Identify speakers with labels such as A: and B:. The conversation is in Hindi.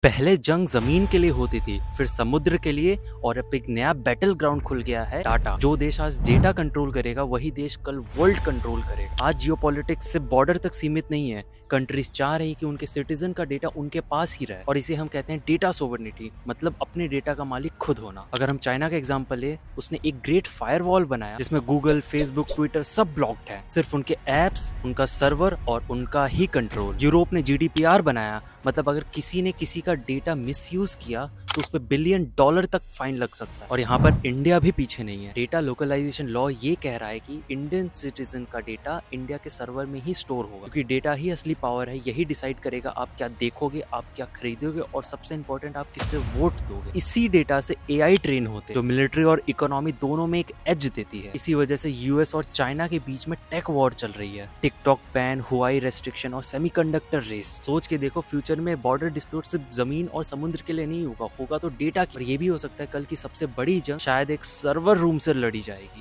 A: पहले जंग जमीन के लिए होती थी, फिर समुद्र के लिए, और अब एक नया बैटल ग्राउंड खुल गया है डाटा। जो देश आज डेटा कंट्रोल करेगा वही देश कल वर्ल्ड कंट्रोल करेगा। आज जियोपॉलिटिक्स सिर्फ बॉर्डर तक सीमित नहीं है। कंट्रीज चाह रही कि उनके सिटीजन का डेटा उनके पास ही रहे, और इसे हम कहते हैं डेटा सोवरेनिटी, मतलब अपने डेटा का मालिक खुद होना। अगर हम चाइना का एग्जांपल ले, उसने एक ग्रेट फायरवॉल बनाया जिसमें गूगल, फेसबुक, ट्विटर सब ब्लॉक्ड है। सिर्फ उनके एप्स, उनका सर्वर और उनका ही कंट्रोल। यूरोप ने जीडीपीआर बनाया, मतलब अगर किसी ने किसी का डेटा मिसयूज किया तो उस पर $1 बिलियन तक फाइन लग सकता है। और यहाँ पर इंडिया भी पीछे नहीं है। डेटा लोकलाइजेशन लॉ ये कह रहा है कि इंडियन सिटीजन का डेटा इंडिया के सर्वर में ही स्टोर होगा, क्योंकि डेटा ही असली पावर है। यही डिसाइड करेगा आप क्या देखोगे, आप क्या खरीदोगे, और सबसे इंपॉर्टेंट आप किससे वोट दोगे। इसी डेटा से एआई ट्रेन होते हैं, जो मिलिट्री और इकोनॉमी दोनों में एक एज देती है। इसी वजह से यूएस और चाइना के बीच में टेक वॉर चल रही है। टिकटॉक बैन, हुआई रेस्ट्रिक्शन और सेमीकंडक्टर रेस। सोच के देखो, फ्यूचर में बॉर्डर डिस्प्यूट सिर्फ जमीन और समुद्र के लिए नहीं होगा तो डेटा की। और ये भी हो सकता है कल की सबसे बड़ी जंग शायद एक सर्वर रूम से लड़ी जाएगी।